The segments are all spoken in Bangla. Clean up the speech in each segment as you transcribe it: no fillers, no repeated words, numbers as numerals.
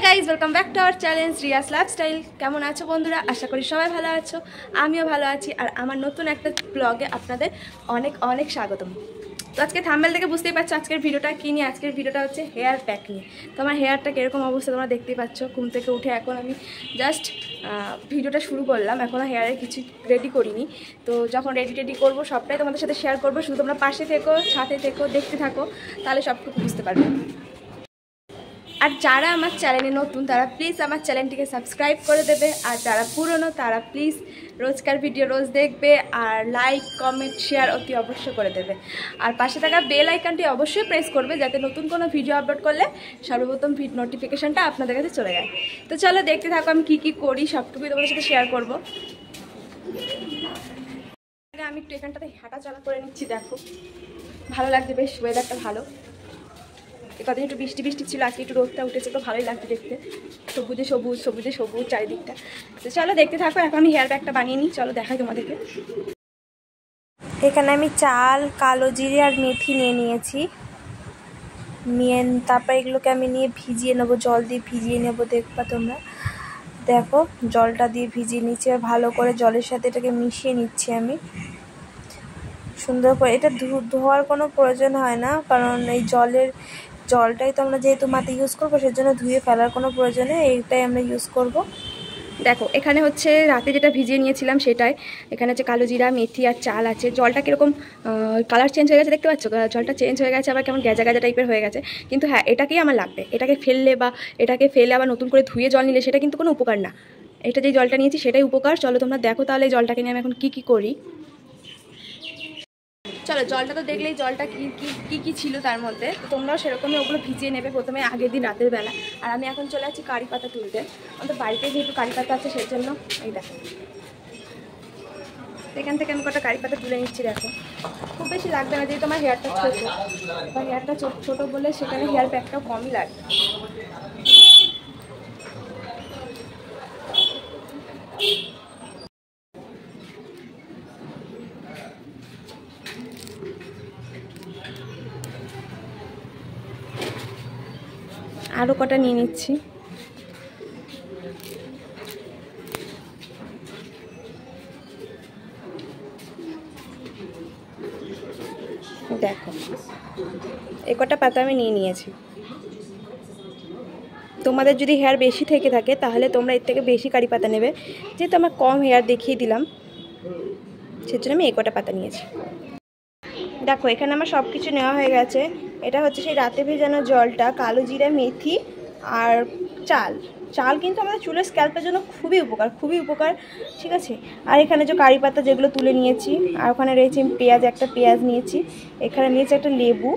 Guys welcome back to our channel Riya's lifestyle. কেমন আছো বন্ধুরা? আশা করি সবাই ভালো আছো, আমিও ভালো আছি। আর আমার নতুন একটা ব্লগে আপনাদের অনেক অনেক স্বাগতম। তো আজকে থাম্বনেল থেকে বুঝতেই পারছো আজকের ভিডিওটা কী নিয়ে। আজকের ভিডিওটা হচ্ছে হেয়ার প্যাক নিয়ে। তো আমার হেয়ারটা কীরকম অবস্থা তোমরা দেখতেই পাচ্ছ। ঘুম থেকে উঠে এখন আমি জাস্ট ভিডিওটা শুরু করলাম, এখনও হেয়ারে কিছু রেডি করিনি। তো যখন রেডি করবো সবটাই তোমাদের সাথে শেয়ার করবো। শুধু তোমরা পাশে থেকো, সাথে থেকো, দেখতে থাকো, তাহলে সবটুকু বুঝতে পারবে। আর যারা আমার চ্যানেলে নতুন তারা প্লিজ আমার চ্যানেলটিকে সাবস্ক্রাইব করে দেবে, আর যারা পুরনো তারা প্লিজ রোজকার ভিডিও রোজ দেখবে, আর লাইক কমেন্ট শেয়ার অতি অবশ্যই করে দেবে। আর পাশে থাকা বেল আইকনটি অবশ্যই প্রেস করবে, যাতে নতুন কোনো ভিডিও আপলোড করলে সর্বপ্রথম নোটিফিকেশানটা আপনাদের কাছে চলে যায়। তো চলো দেখতে থাকো আমি কী কী করি, সবটুকুই তোমাদের সাথে শেয়ার করবো। আমি একটু এখানটাতে হাঁটা চলা করে নিচ্ছি, দেখো ভালো লাগছে, বেশ ওয়েদারটা ভালো। কদিন একটু বৃষ্টি বৃষ্টি ছিল, আজকে একটু রোদটা উঠেছে, তো ভালোই লাগছে দেখতে, সবুজে সবুজ সবুজে সবুজ চারিদিকটা। তো চলো দেখতে থাকো। এখন আমি হেয়ার প্যাকটা বানিয়ে নিই, চলো দেখাই তোমাদেরকে। এখানে আমি চাল, কালো জিরে আর মেথি নিয়ে নিয়েছি। তারপর এগুলোকে আমি নিয়ে ভিজিয়ে নেবো, জল দিয়ে ভিজিয়ে নেবো। দেখবা তোমরা, দেখো জলটা দিয়ে ভিজিয়ে নিচ্ছি, আর ভালো করে জলের সাথে এটাকে মিশিয়ে নিচ্ছি আমি সুন্দর করে। এটা ধোয়ার কোনো প্রয়োজন হয় না, কারণ এই জলটাই তো আমরা যেহেতু মাটি ইউজ করবো, সেজন্য ধুয়ে ফেলার কোনো প্রয়োজনে এইটাই আমরা ইউজ করব। দেখো এখানে হচ্ছে রাতে যেটা ভিজিয়ে নিয়েছিলাম সেটাই। এখানে হচ্ছে কালো জিরা, মেথি আর চাল আছে। জলটা কীরকম কালার চেঞ্জ হয়ে গেছে দেখতে পাচ্ছ, জলটা চেঞ্জ হয়ে গেছে, আবার কেমন গ্যাজা গ্যাজা টাইপের হয়ে গেছে। কিন্তু হ্যাঁ, এটাকেই আমার লাগবে। এটাকে ফেলে আবার নতুন করে ধুয়ে জল নিলে সেটা কিন্তু কোনো উপকার না। এটা যে জলটা নিয়েছি সেটাই উপকার। চলো তোমরা দেখো তাহলে এই জলটাকে নিয়ে আমি এখন কী করি। চলো, জলটা তো দেখলেই জলটা কী ছিল তার মধ্যে। তো তোমরাও সেরকমই ওগুলো ভিজিয়ে নেবে প্রথমে আগের দিন রাতের বেলা। আর আমি এখন চলে যাচ্ছি কারি পাতা তুলতে। আমাদের বাড়িতে যেহেতু কারি পাতা আছে সেই জন্য এই দেখো এখান থেকে আমি কটা কারি পাতা তুলে নিচ্ছি। দেখো খুব বেশি লাগবে না, যেহেতু আমার হেয়ারটা ছোটো, বা হেয়ারটা ছোটো বলে সেখানে হেয়ার প্যাকটাও কমই লাগবে। আরও কটা নিয়ে নিচ্ছি। দেখো এই কটা পাতা আমি নিয়ে নিয়েছি। তোমাদের যদি হেয়ার বেশি থেকে থাকে তাহলে তোমরা এর থেকে বেশি কারি পাতা নেবে, যেহেতু আমার কম হেয়ার দেখিয়ে দিলাম সেজন্য আমি এই কটা পাতা নিয়েছি। দেখো এখানে আমার সব কিছু নেওয়া হয়ে গেছে। এটা হচ্ছে সেই রাতে ভেজানো জলটা, কালো জিরা, মেথি আর চাল কিন্তু আমাদের চুলের স্ক্যাল্পের জন্য খুবই উপকার, ঠিক আছে। আর এখানে যে কারি পাতা যেগুলো তুলে নিয়েছি, আর ওখানে রয়েছে একটা পেঁয়াজ নিয়েছি, এখানে নিয়েছি একটা লেবু,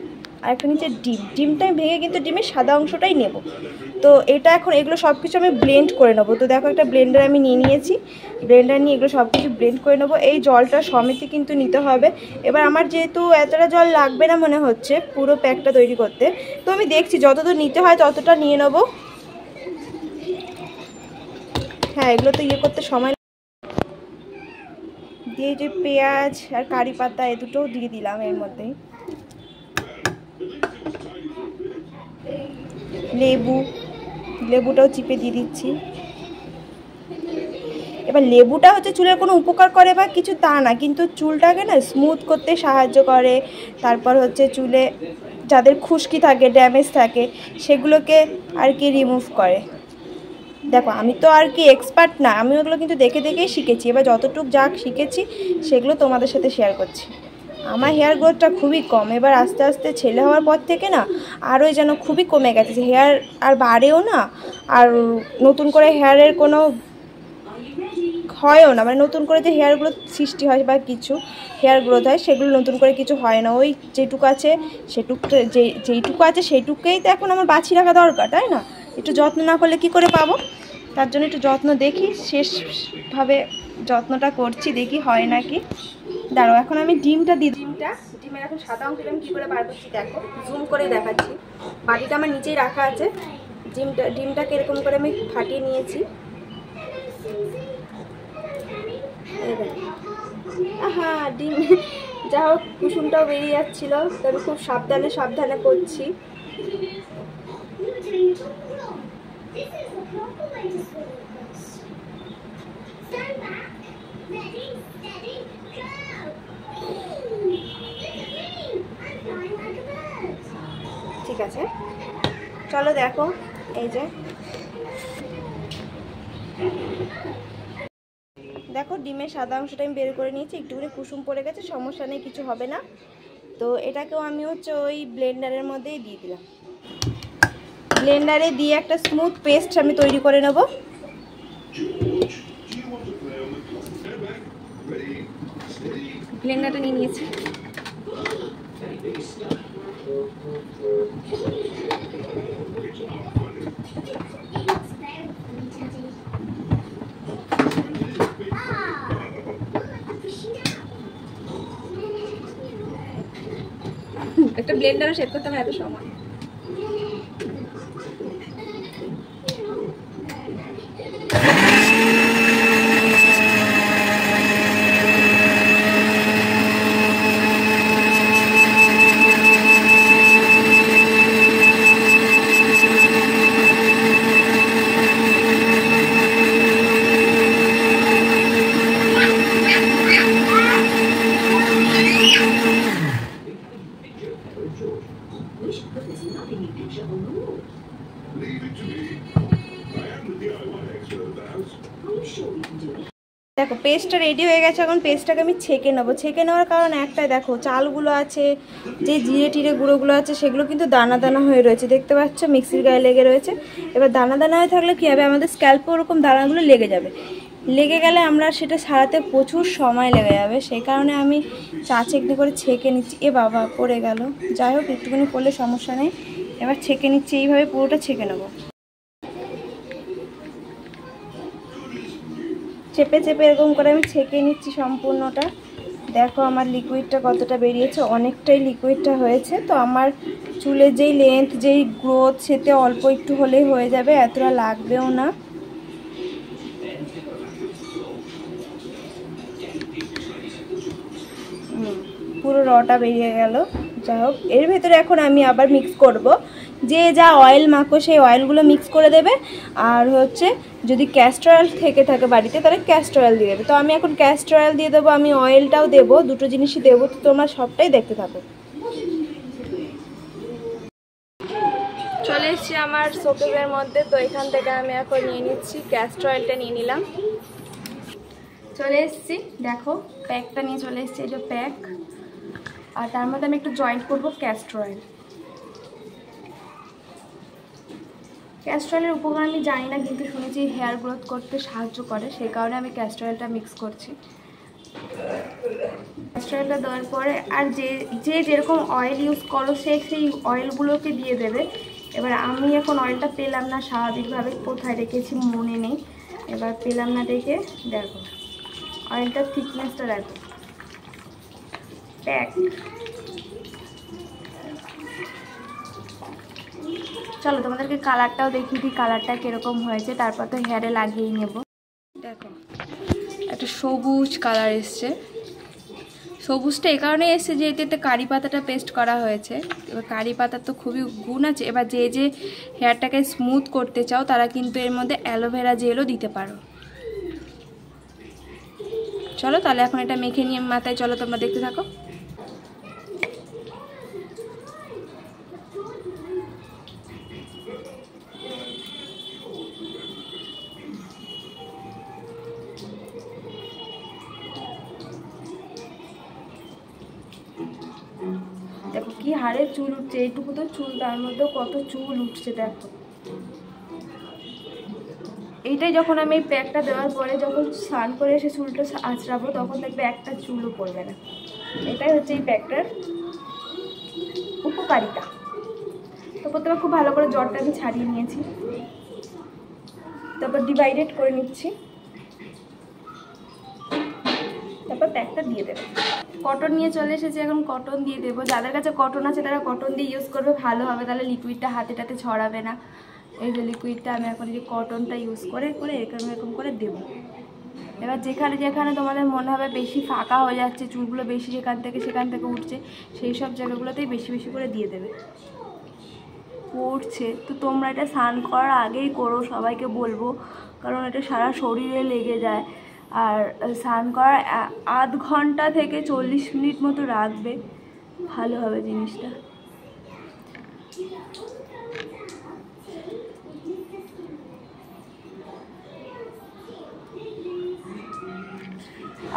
আর একটা নিচে ডিমটা ভেঙে কিন্তু ডিমের সাদা অংশটাই নেব। তো এটা এখন এগুলো সব কিছু আমি ব্লেন্ড করে নেবো। তো দেখো একটা ব্লেন্ডার আমি নিয়ে নিয়েছি, ব্লেন্ডার নিয়ে এগুলো সব কিছু ব্লেন্ড করে নেবো। এই জলটা সমেতে কিন্তু নিতে হবে। এবার আমার যেহেতু এতটা জল লাগবে না মনে হচ্ছে পুরো প্যাকটা তৈরি করতে, তো আমি দেখছি যতদূর নিতে হয় ততটা নিয়ে নেবো। হ্যাঁ, এগুলো তো করতে সময় দিয়ে যে পেঁয়াজ আর কারি পাতা এ দুটোও দিয়ে দিলাম এর মধ্যেই। লেবুটাও চিপে দিয়ে দিচ্ছি। এবার লেবুটা হচ্ছে চুলের কোনো উপকার করে বা কিছু তা না, কিন্তু চুলটাকে না স্মুথ করতে সাহায্য করে। তারপর হচ্ছে চুলে যাদের খুশকি থাকে, ড্যামেজ থাকে, সেগুলোকে আর কি রিমুভ করে। দেখো আমি তো আর কি এক্সপার্ট না, আমি ওগুলো কিন্তু দেখেই শিখেছি। এবার যতটুকু যা শিখেছি সেগুলো তোমাদের সাথে শেয়ার করছি। আমার হেয়ার গ্রোথটা খুবই কম, এবার আস্তে আস্তে ছেলে হওয়ার পর থেকে না আরোই যেন খুবই কমে গেছে, হেয়ার আর বাড়েও না, আর নতুন করে হেয়ারের কোনো হয়ও না। মানে নতুন করে যে হেয়ার গ্রোথ সৃষ্টি হয় বা কিছু হেয়ার গ্রোথ হয়, সেগুলো নতুন করে কিছু হয় না। ওই যেটুকু আছে যেইটুকু আছে সেইটুকুই তো এখন আমার বাঁচিয়ে রাখা দরকার, তাই না? একটু যত্ন না করলে কি করে পাবো? তার জন্য একটু যত্ন দেখি, শেষভাবে যত্নটা করছি, দেখি হয় নাকি। দাঁড়াও এখন আমি ডিমের এখন সাদা অংশটা আমি কী করে বার করছি দেখো, জুম করে দেখাচ্ছি। বাটিটা আমার নিচেই রাখা আছে। ডিমটাকে এরকম করে আমি ফাটিয়ে নিয়েছি। হ্যাঁ, ডিম যা হোক কুসুমটাও বেরিয়ে যাচ্ছিল, তো আমি খুব সাবধানে করছি। ঠিক আছে, চলো দেখো। এই যে দেখো ডিমের সাদা অংশটা আমি বের করে নিয়েছি, একটুখানি কুসুম পড়ে গেছে, সমস্যা নেই, কিছু হবে না। তো এটাকেও আমি হচ্ছে ওই ব্লেন্ডারের মধ্যেই দিয়ে দিলাম। ব্লেন্ডারে দিয়ে একটা স্মুথ পেস্ট আমি তৈরি করে নেব। ব্লেন্ডারটা নিয়ে নিয়েছি। একটা ব্লেন্ডারও সেট করতে হবে এত সময়। দেখো পেস্টটা রেডি হয়ে গেছে, এখন পেস্টটাকে আমি ছেঁকে নেবো। ছেঁকে নেওয়ার কারণ একটাই, দেখো চালগুলো আছে, যে জিরে টিরে গুঁড়োগুলো আছে সেগুলো কিন্তু দানা দানা হয়ে রয়েছে, দেখতে পাচ্ছ মিক্সির গায়ে লেগে রয়েছে। এবার দানা দানা হয়ে থাকলে কী হবে, আমাদের স্ক্যাল্পে ওরকম দানাগুলো লেগে যাবে, লেগে গেলে আমরা সেটা সারাতে প্রচুর সময় লেগে যাবে। সেই কারণে আমি চা চেকনি করে ছেঁকে নিচ্ছি। এ বাবা পড়ে গেল, যাই হোক একটুখানি পড়লে সমস্যা নেই। এবার ছেঁকে নিচ্ছি, এইভাবে পুরোটা ছেঁকে নেবো। চেপে চেপে এরকম করে আমি ছেঁকে নিচ্ছি সম্পূর্ণটা। দেখো আমার লিকুইডটা কতটা বেরিয়েছে, অনেকটাই লিকুইডটা হয়েছে। তো আমার চুলের যেই লেন্থ যেই গ্রোথ সেতে অল্প একটু হলেই হয়ে যাবে, এতটা লাগবেও না। পুরো রটা বেরিয়ে গেল। যাই হোক এর ভেতরে এখন আমি আবার মিক্স করব, যে যা অয়েল মাখো সেই অয়েলগুলো মিক্স করে দেবে। আর হচ্ছে যদি ক্যাস্টর অয়েল থেকে থাকে বাড়িতে তাহলে ক্যাস্টর অয়েল দিয়ে দেবে। তো আমি এখন ক্যাস্টর অয়েল দিয়ে দেবো, আমি অয়েলটাও দেবো, দুটো জিনিসই দেবো। তো তোমরা সবটাই দেখতে থাকো। চলে এসেছি আমার শোকেসের মধ্যে। তো এখান থেকে আমি এখন নিয়ে নিচ্ছি ক্যাস্টর অয়েলটা, নিয়ে নিলাম। চলে এসেছি, দেখো প্যাকটা নিয়ে চলে এসেছি, এই যে প্যাক। আর তার মধ্যে আমি একটু জয়েন্ট করবো ক্যাস্টর অয়েল। ক্যাস্টর অয়েলের উপকার আমি জানি না, কিন্তু শুনেছি হেয়ার গ্রোথ করতে সাহায্য করে, সেই কারণে আমি ক্যাস্টর অয়েলটা মিক্স করছি। ক্যাস্টর অয়েলটা দেওয়ার পরে আর যে যেরকম অয়েল ইউজ করো সেই অয়েলগুলোকে দিয়ে দেবে। এবার আমি এখন অয়েলটা পেলাম না স্বাভাবিকভাবে, কোথায় রেখেছি মনে নেই। এবার পেলাম না দেখে দেখো অয়েলটার থিকনেসটা দেখো, প্যাক। চলো তোমাদেরকে কালারটাও দেখিয়ে দিই, কালারটা কীরকম হয়েছে, তারপর তো হেয়ারে লাগিয়ে নেব। দেখো একটা সবুজ কালার এসছে। সবুজটা এই কারণে এসছে যে এতে কারি পাতাটা পেস্ট করা হয়েছে। এবার কারি পাতার তো খুবই গুণ আছে। এবার যে যে হেয়ারটাকে স্মুথ করতে চাও তারা কিন্তু এর মধ্যে অ্যালোভেরা জেলও দিতে পারো। চলো তাহলে এখন এটা মেখে নিয়ে মাথায়, চলো তোমরা দেখতে থাকো। দেখো কি হারে চুল উঠছে, এইটুকু তো চুল, তার মধ্যেও কত চুল উঠছে দেখো। এইটাই যখন আমি এই প্যাকটা দেওয়ার পরে যখন স্নান করে এসে চুলটা আঁচড়াবো তখন দেখবে একটা চুলও পড়বে না। এটাই হচ্ছে এই প্যাকটার উপকারিতা। তো প্রথমে খুব ভালো করে জ্বরটা আমি ছাড়িয়ে নিয়েছি, তারপর ডিভাইডেড করে নিচ্ছি, তারপর প্যাকটা দিয়ে দেবো। কটন নিয়ে চলে এসেছি, এখন কটন দিয়ে দেবো। যাদের কাছে কটন আছে তারা কটন দিয়ে ইউজ করবে, ভালো হবে, তাহলে লিকুইডটা হাতে টাতে ছড়াবে না। এই যে লিকুইডটা আমি এখন এই কটনটা ইউজ করে এরকম করে দেবো। এবার যেখানে যেখানে তোমাদের মনে হবে বেশি ফাঁকা হয়ে যাচ্ছে, চুলগুলো বেশি সেখান থেকে উঠছে, সেই সব জায়গাগুলোতেই বেশি বেশি করে দিয়ে দেবে। পড়ছে। তো তোমরা এটা স্নান করার আগেই করো, সবাইকে বলবো, কারণ এটা সারা শরীরে লেগে যায়। আর স্নান করার আধ ঘন্টা থেকে 40 মিনিট মতো রাখবে, ভালো হবে জিনিসটা।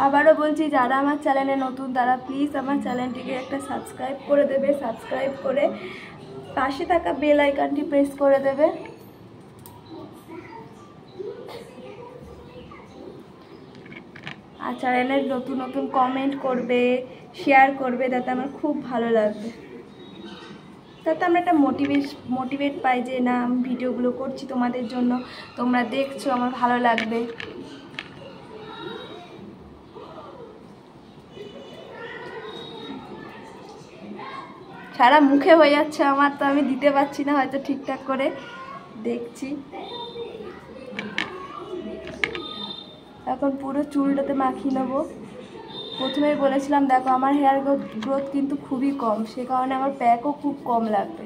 আবারও বলছি, যারা আমার চ্যানেলে নতুন তারা প্লিজ আমার চ্যানেলটিকে একটা সাবস্ক্রাইব করে দেবে, সাবস্ক্রাইব করে পাশে থাকা বেল আইকনটি প্রেস করে দেবে। আর চ্যানেলের নতুন নতুন কমেন্ট করবে, শেয়ার করবে, তাতে আমার খুব ভালো লাগবে। তাতে আমরা একটা মোটিভেট পাই যে না, আমি ভিডিওগুলো করছি তোমাদের জন্য, তোমরা দেখছো, আমার ভালো লাগবে। সারা মুখে হয়ে যাচ্ছে আমার, তো আমি দিতে পারছি না হয়তো ঠিকঠাক করে, দেখছি। এখন পুরো চুলটাতে মাখিয়ে নেবো। প্রথমেই বলেছিলাম দেখো আমার হেয়ার গ্রোথ কিন্তু খুবই কম, সে কারণে আমার প্যাকও খুব কম লাগবে।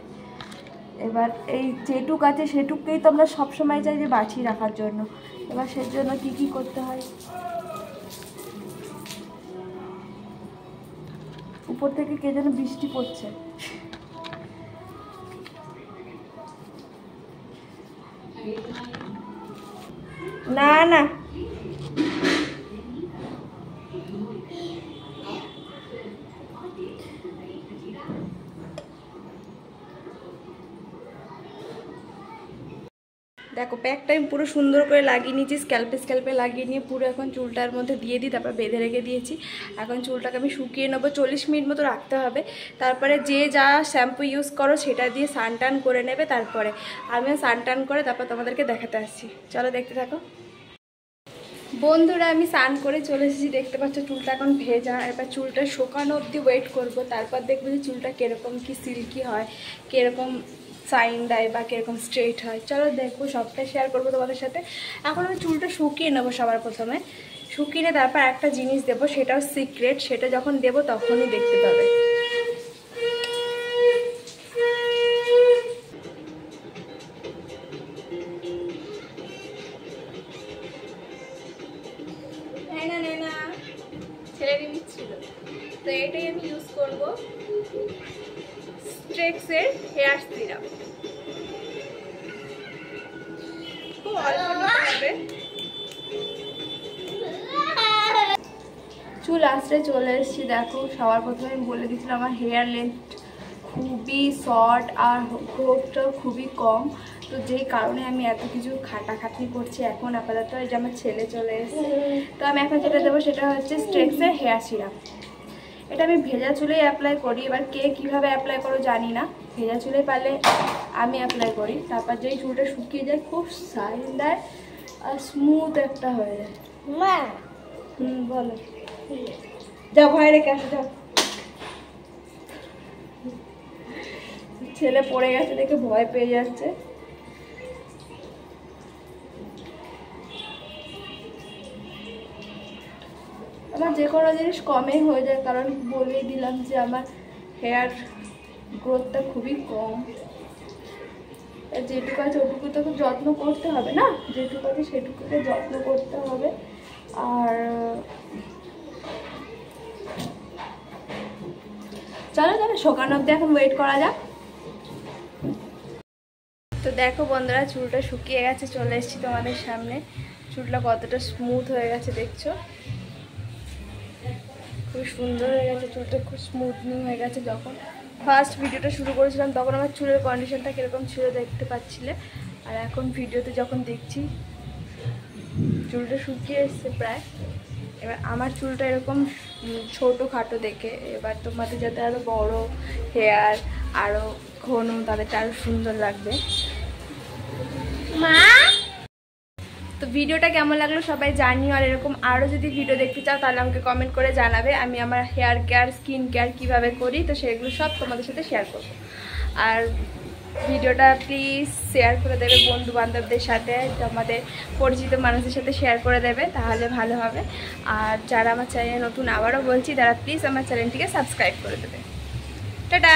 এবার এই যেটুক আছে সেটুককেই তো আমরা সবসময় চাই যে বাঁচিয়ে রাখার জন্য। এবার সের জন্য কী কী করতে হয়, উপর থেকে কে যেন বৃষ্টি পড়ছে। না না, দেখো প্যাকটা আমি পুরো সুন্দর করে লাগিয়ে নিয়েছি, স্ক্যাল্পে লাগিয়ে নিয়ে পুরো এখন চুলটার মধ্যে দিয়ে দিই, তারপর বেঁধে রেখে দিয়েছি। এখন চুলটাকে আমি শুকিয়ে নেবো, 40 মিনিট মতো রাখতে হবে। তারপরে যে যা শ্যাম্পু ইউজ করো সেটা দিয়ে স্নান টান করে নেবে। তারপরে আমিও স্নান টান করে তারপর তোমাদেরকে দেখাতে আসছি, চলো দেখতে থাকো। বন্ধুরা আমি স্নান করে চলে এসেছি, দেখতে পাচ্ছ চুলটা এখন ভেজা। এবার চুলটা শুকানো অবধি ওয়েট করবো, তারপর দেখবো যে চুলটা কীরকম কি সিল্কি হয়, কীরকম সাইন দেয় বা কীরকম স্ট্রেট হয়। চলো দেখবো, সবটাই শেয়ার করবো তোমাদের সাথে। এখন আমি চুলটা শুকিয়ে নেবো সবার প্রথমে, শুকিয়ে তারপর একটা জিনিস দেবো, সেটাও সিক্রেট, সেটা যখন দেবো তখনই দেখতে পাবে। ছেড়ে দিচ্ছিল, তো এটাই আমি ইউজ করবো, স্ট্রেক্সের হেয়ার সিরাম। খুব অল্প নিতে হবে। চুল আসতে চলে এসেছি, দেখো সবার প্রথমে আমি বলে দিয়েছিলাম আমার হেয়ার লেন্থ খুবই শর্ট আর গ্রোথটাও খুবই কম, তো যেই কারণে আমি এত কিছু খাটাখাটনি করছি। এখন আপাতত এই যে আমার ছেলে চলে এসেছে, তো আমি এখন যেটা দেবো সেটা হচ্ছে স্ট্রেক্সের হেয়ার সিরাম। এটা আমি ভেজা চুলেই অ্যাপ্লাই করি, এবার কে কীভাবে অ্যাপ্লাই করো জানি না, ভেজা চুলে পারলে আমি অ্যাপ্লাই করি। তারপর যেই চুলটা শুকিয়ে যায় খুব শাইন দেয় আর স্মুথ একটা হয়ে যায়। বলো, যাও ভয় রেখে আসো, যাও। ছেলে পড়ে গেছে দেখে ভয় পেয়ে যাচ্ছে। আমার যে কোনো জিনিস কমই হয়ে যায়, কারণ বলেই দিলাম যে আমার হেয়ার গ্রোথটা খুবই কম। যেটুকু আছে ওটুকু তো খুব যত্ন করতে হবে না, যেটুকু আছে সেটুকুতে যত্ন করতে হবে। আর চলো চলো শুকানো অবধি এখন ওয়েট করা যাক। তো দেখো বন্ধুরা চুলটা শুকিয়ে গেছে, চলে এসেছি তোমাদের সামনে। চুলটা কতটা স্মুথ হয়ে গেছে দেখছো, খুব সুন্দর হয়ে গেছে চুলটা, খুব স্মুথনিং হয়ে গেছে। যখন ফার্স্ট ভিডিওটা শুরু করেছিলাম তখন আমার চুলের কন্ডিশনটা কীরকম ছিল দেখতে পাচ্ছিলে, আর এখন ভিডিওতে যখন দেখছি চুলটা শুকিয়ে এসছে প্রায়। এবার আমার চুলটা এরকম ছোটো খাটো দেখে, এবার তোমাদের যাতে আরও বড় হেয়ার, আরও ঘন, তাদেরটা আরও সুন্দর লাগবে। মা, তো ভিডিওটা কেমন লাগলো সবাই জানিও, আর এরকম আরও যদি ভিডিও দেখতে চাও তাহলে আমাকে কমেন্ট করে জানাবে। আমি আমার হেয়ার কেয়ার, স্কিন কেয়ার কীভাবে করি তো সেগুলো সব তোমাদের সাথে শেয়ার করব। আর ভিডিওটা প্লিজ শেয়ার করে দেবে বন্ধু বান্ধবদের সাথে, তোমাদের পরিচিত মানুষদের সাথে শেয়ার করে দেবে, তাহলে ভালো হবে। আর যারা আমার চ্যানেলে নতুন, আবারও বলছি, তারা প্লিজ আমার চ্যানেলটিকে সাবস্ক্রাইব করে দেবে। টাটা।